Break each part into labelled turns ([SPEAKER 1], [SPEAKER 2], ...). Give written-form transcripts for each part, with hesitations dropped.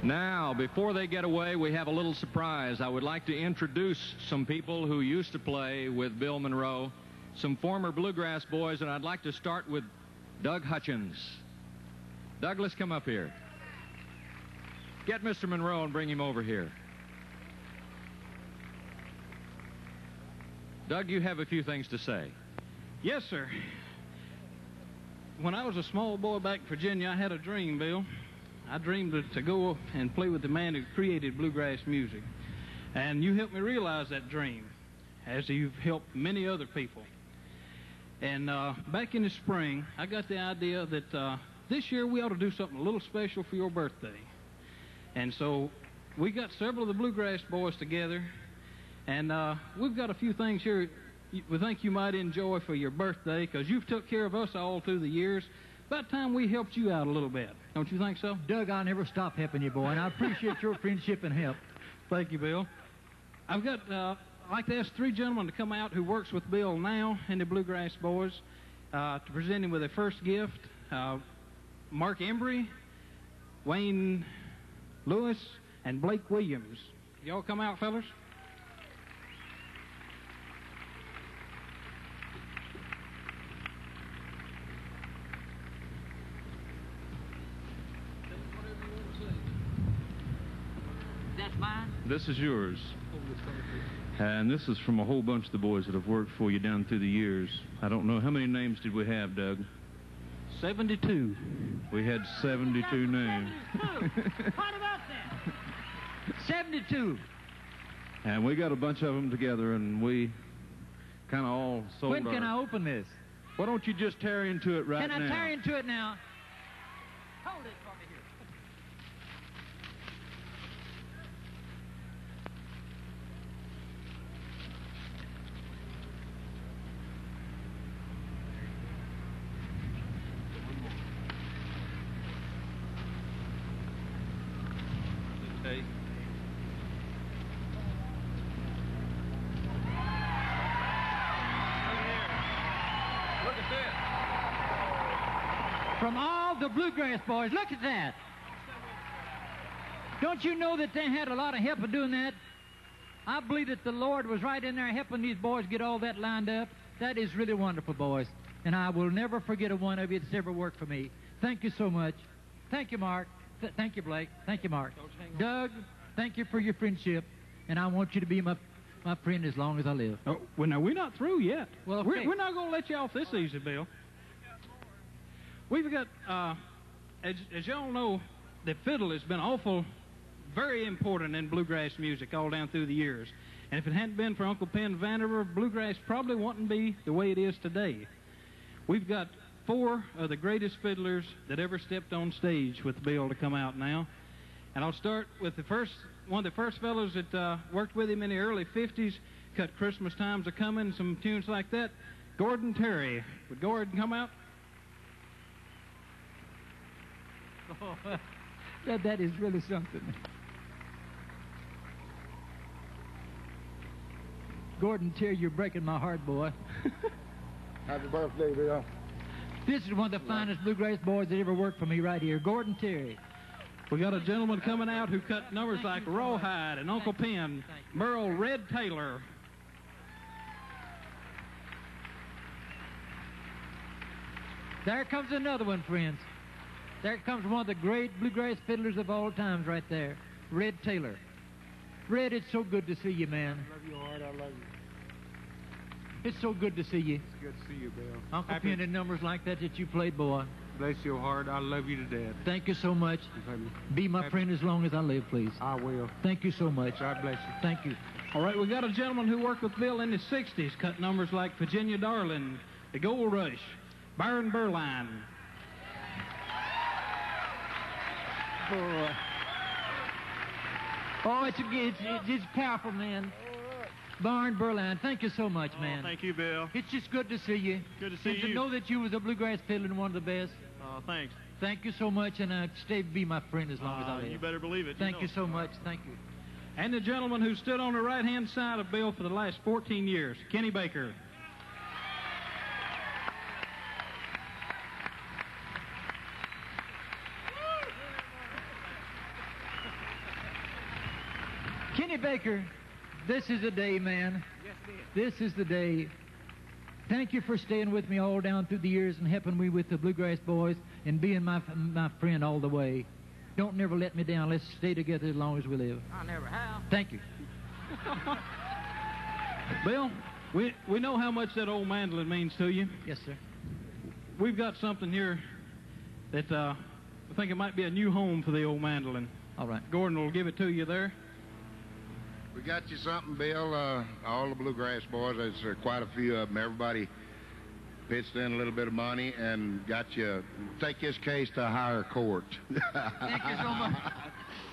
[SPEAKER 1] Now, before they get away, we have a little surprise. I would like to introduce some people who used to play with Bill Monroe, some former Bluegrass boys, and I'd like to start with Doug Hutchens. Doug, let's come up here. Get Mr. Monroe and bring him over here. Doug, you have a few things to say.
[SPEAKER 2] Yes, sir. When I was a small boy back in Virginia, I had a dream, Bill. I dreamed to go and play with the man who created bluegrass music. And you helped me realize that dream, as you've helped many other people. And back in the spring, I got the idea that this year we ought to do something a little special for your birthday. And so we got several of the Bluegrass boys together, and we've got a few things here we think you might enjoy for your birthday, because you've took care of us all through the years. About time we helped you out a little bit. Don't you think so?
[SPEAKER 3] Doug, I'll never stop helping you, boy, and I appreciate your friendship and help.
[SPEAKER 2] Thank you, Bill. I've got, I'd like to ask three gentlemen to come out who works with Bill now in the Bluegrass Boys to present him with a first gift. Mark Embry, Wayne Lewis, and Blake Williams. Y'all come out, fellas.
[SPEAKER 3] Mine?
[SPEAKER 1] This is yours. And this is from a whole bunch of the boys that have worked for you down through the years. I don't know, how many names did we have, Doug?
[SPEAKER 2] 72.
[SPEAKER 1] We had 72 names.
[SPEAKER 3] What about that? 72.
[SPEAKER 1] And we got a bunch of them together, and we kind of all sold
[SPEAKER 3] When can I open this?
[SPEAKER 1] Why don't you just tear into it right now?
[SPEAKER 3] Can I tear into it now? Hold it for me here. From all the Bluegrass boys, look at that. Don't you know that they had a lot of help in doing that? I believe that the Lord was right in there helping these boys get all that lined up. That is really wonderful, boys. And I will never forget a one of you that's ever worked for me. Thank you so much. Thank you, Mark. Thank you, Blake. Thank you, Mark. Doug, thank you for your friendship. And I want you to be my friend as long as I live.
[SPEAKER 2] Oh, well, now, we're not through yet.
[SPEAKER 3] Well, okay.
[SPEAKER 2] We're not going to let you off this easy, Bill. We've got, as y'all know, the fiddle has been very important in bluegrass music all down through the years. And if it hadn't been for Uncle Penn Vandiver, bluegrass probably wouldn't be the way it is today. We've got four of the greatest fiddlers that ever stepped on stage with Bill to come out now. And I'll start with one of the first fellows that worked with him in the early 50s, cut Christmas Time's A-Comin', some tunes like that, Gordon Terry. Would Gordon come out?
[SPEAKER 3] Oh, that is really something. Gordon Terry, you're breaking my heart, boy.
[SPEAKER 4] Happy birthday, Bill.
[SPEAKER 3] This is one of the finest bluegrass boys that ever worked for me right here, Gordon Terry.
[SPEAKER 2] We got a gentleman coming out who cut numbers like Rawhide and Uncle Penn, Merle Red Taylor.
[SPEAKER 3] There comes another one, friends. There comes one of the great bluegrass fiddlers of all times right there, Red Taylor. Red, it's so good to see you, man.
[SPEAKER 4] I love you hard. I love you.
[SPEAKER 3] It's so good to see you.
[SPEAKER 4] It's good to see you, Bill.
[SPEAKER 3] Uncle Penn and numbers like that you played, boy.
[SPEAKER 4] Bless your heart. I love you to death.
[SPEAKER 3] Thank you so much. Be my friend as long as I live, please.
[SPEAKER 4] I will.
[SPEAKER 3] Thank you so much.
[SPEAKER 4] God bless you.
[SPEAKER 3] Thank you.
[SPEAKER 2] All right, we got a gentleman who worked with Bill in the 60s, cut numbers like Virginia Darling, The Gold Rush, Byron Berline.
[SPEAKER 3] Oh, it's powerful, man. Byron Berline, thank you so much, man.
[SPEAKER 5] Thank you, Bill.
[SPEAKER 3] It's just good to see you.
[SPEAKER 5] Good to see
[SPEAKER 3] and
[SPEAKER 5] you.
[SPEAKER 3] to know that you was a bluegrass fiddler and one of the best.
[SPEAKER 5] Thanks.
[SPEAKER 3] Thank you so much, and be my friend as long as I live.
[SPEAKER 5] You better believe it.
[SPEAKER 3] Thank you so much. Thank you.
[SPEAKER 2] And the gentleman who stood on the right-hand side of Bill for the last 14 years, Kenny Baker.
[SPEAKER 3] Kenny Baker, this is the day, man.
[SPEAKER 4] Yes, it is.
[SPEAKER 3] This is the day. Thank you for staying with me all down through the years and helping me with the Bluegrass Boys and being my friend all the way. Don't never let me down. Let's stay together as long as we live.
[SPEAKER 5] I never have.
[SPEAKER 3] Thank you.
[SPEAKER 2] Bill, we know how much that old mandolin means to you.
[SPEAKER 3] Yes, sir.
[SPEAKER 2] We've got something here that I think it might be a new home for the old mandolin.
[SPEAKER 3] All right.
[SPEAKER 2] Gordon will give it to you there.
[SPEAKER 6] We got you something, Bill. All the Bluegrass boys, there's quite a few of them. Everybody pitched in a little bit of money and got you. Take this case to a higher court.
[SPEAKER 3] Thank you so much.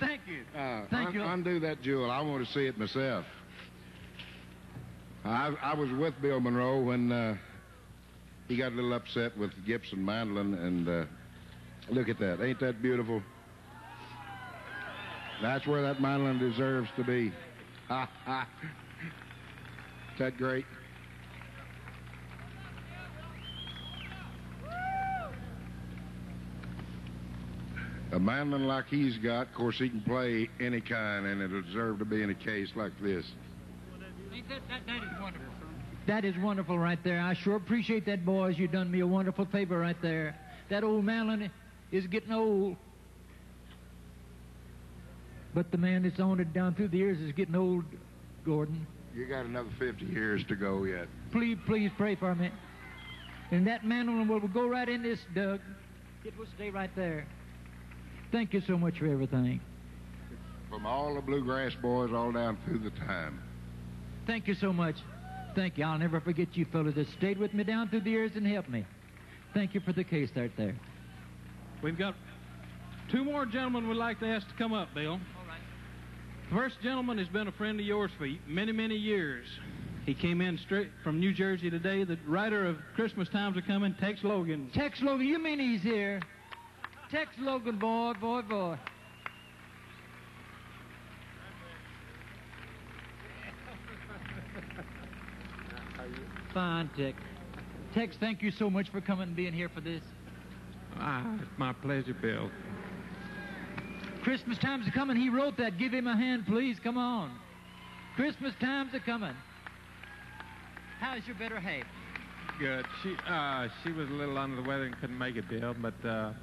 [SPEAKER 3] Thank you. Thank you.
[SPEAKER 6] Undo that jewel. I want to see it myself. I was with Bill Monroe when he got a little upset with the Gibson mandolin, and look at that. Ain't that beautiful? That's where that mandolin deserves to be. Ha ha. Is that great? A mandolin like he's got, of course, he can play any kind, and it'll deserve to be in a case like this.
[SPEAKER 3] That is wonderful. That is wonderful right there. I sure appreciate that, boys. You've done me a wonderful favor right there. That old mandolin is getting old. But the man that's owned it down through the years is getting old, Gordon.
[SPEAKER 6] You got another 50 years to go yet.
[SPEAKER 3] Please pray for me. And that mandolin will go right in this, Doug. It will stay right there. Thank you so much for everything.
[SPEAKER 6] From all the Bluegrass boys all down through the time.
[SPEAKER 3] Thank you so much. Thank you. I'll never forget you fellas that stayed with me down through the years and helped me. Thank you for the case right there.
[SPEAKER 2] We've got two more gentlemen we'd like to ask to come up, Bill. The first gentleman has been a friend of yours for many, many years. He came in straight from New Jersey today. The writer of Christmas Times Are Coming, Tex Logan.
[SPEAKER 3] Tex Logan, you mean he's here? Tex Logan, boy. Fine, Tex. Tex, thank you so much for coming and being here for this.
[SPEAKER 7] It's my pleasure, Bill.
[SPEAKER 3] Christmas times are coming. He wrote that. Give him a hand, please. Come on. Christmas times are coming. How's your better half?
[SPEAKER 7] Good. She was a little under the weather and couldn't make it, Bill, but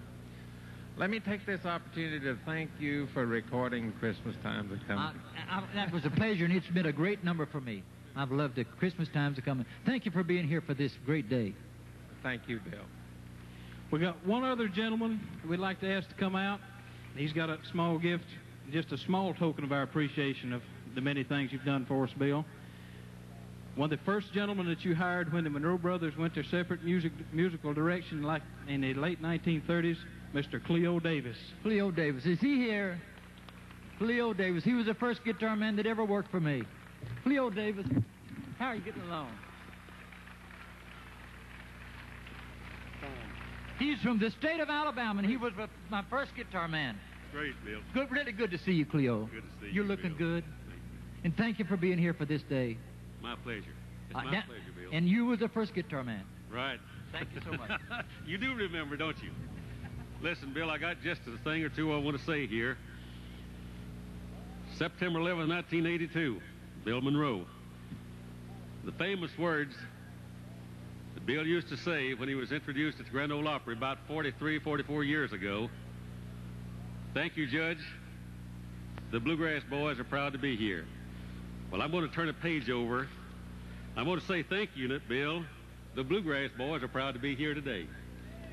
[SPEAKER 7] let me take this opportunity to thank you for recording Christmas Times Are Coming.
[SPEAKER 3] That was a pleasure, and it's been a great number for me. I've loved it. Christmas times are coming. Thank you for being here for this great day.
[SPEAKER 7] Thank you, Bill.
[SPEAKER 2] We got one other gentleman we'd like to ask to come out. He's got a small gift, just a small token of our appreciation of the many things you've done for us, Bill. One of the first gentlemen that you hired when the Monroe brothers went their separate musical direction, like in the late 1930s, Mr. Cleo Davis.
[SPEAKER 3] Cleo Davis. Is he here? Cleo Davis. He was the first guitar man that ever worked for me. Cleo Davis, how are you getting along? He's from the state of Alabama, and he was my first guitar man.
[SPEAKER 8] Great, Bill.
[SPEAKER 3] Good, really good to see you, Cleo.
[SPEAKER 8] Good to see you.
[SPEAKER 3] You're looking
[SPEAKER 8] Bill.
[SPEAKER 3] good. And thank you for being here for this day.
[SPEAKER 8] My pleasure. It's my pleasure, Bill.
[SPEAKER 3] And you were the first guitar man.
[SPEAKER 8] Right.
[SPEAKER 3] Thank you so much.
[SPEAKER 8] You do remember, don't you? Listen, Bill, I got just a thing or two I want to say here. September 11, 1982, Bill Monroe. The famous words that Bill used to say when he was introduced at the Grand Ole Opry about 43, 44 years ago. Thank you, Judge. The Bluegrass boys are proud to be here. Well, I'm going to turn a page over. I'm going to say thank you, Bill. The Bluegrass boys are proud to be here today.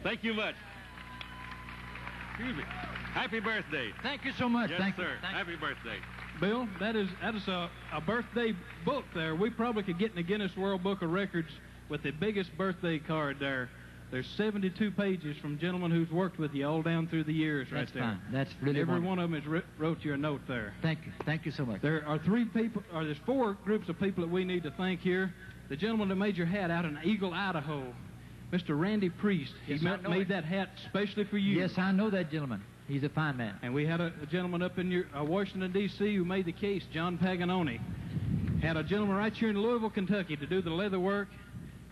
[SPEAKER 8] Thank you much. Excuse me. Happy birthday.
[SPEAKER 3] Thank you so much.
[SPEAKER 8] Yes,
[SPEAKER 3] thank
[SPEAKER 8] sir.
[SPEAKER 3] You. Thank
[SPEAKER 8] Happy birthday.
[SPEAKER 2] Bill, that is a birthday book there. We probably could get in the Guinness World Book of Records with the biggest birthday card there. There's 72 pages from gentlemen who's worked with you all down through the years.
[SPEAKER 3] That's
[SPEAKER 2] right there.
[SPEAKER 3] Fine. That's really
[SPEAKER 2] Every
[SPEAKER 3] wonderful.
[SPEAKER 2] one of them has wrote you a note there.
[SPEAKER 3] Thank you. Thank you so much.
[SPEAKER 2] There are there's four groups of people that we need to thank here. The gentleman that made your hat out in Eagle, Idaho, Mr. Randy Priest.
[SPEAKER 3] Yes,
[SPEAKER 2] He
[SPEAKER 3] I know
[SPEAKER 2] made
[SPEAKER 3] him.
[SPEAKER 2] that hat specially for you.
[SPEAKER 3] Yes, I know that gentleman. He's a fine man.
[SPEAKER 2] And we had a gentleman up in Washington, D.C. who made the case, John Paganoni. Had a gentleman right here in Louisville, Kentucky to do the leather work,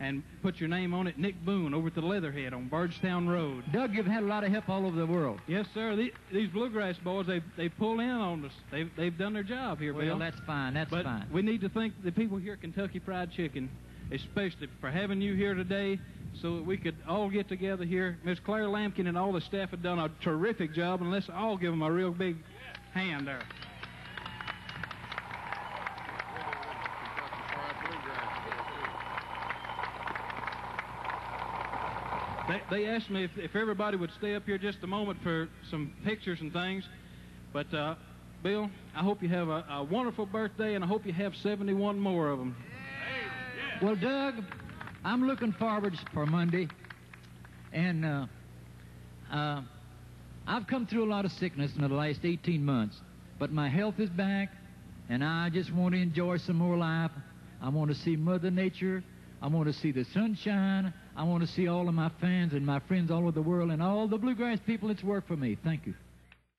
[SPEAKER 2] and put your name on it, Nick Boone, over at the Leatherhead on Bardstown Road.
[SPEAKER 3] Doug, you've had a lot of help all over the world.
[SPEAKER 2] Yes, sir. These Bluegrass boys, they pull in on us. They've done their job here, Bill.
[SPEAKER 3] Well, that's fine. That's
[SPEAKER 2] but
[SPEAKER 3] fine.
[SPEAKER 2] We need to thank the people here at Kentucky Fried Chicken, especially for having you here today so that we could all get together here. Miss Claire Lampkin and all the staff have done a terrific job, and let's all give them a real big hand there. They asked me if everybody would stay up here just a moment for some pictures and things. But, Bill, I hope you have a wonderful birthday, and I hope you have 71 more of them.
[SPEAKER 3] Well, Doug, I'm looking forward for Monday. And I've come through a lot of sickness in the last 18 months. But my health is back, and I just want to enjoy some more life. I want to see Mother Nature. I want to see the sunshine. I want to see all of my fans and my friends all over the world and all the Bluegrass people that's worked for me. Thank you.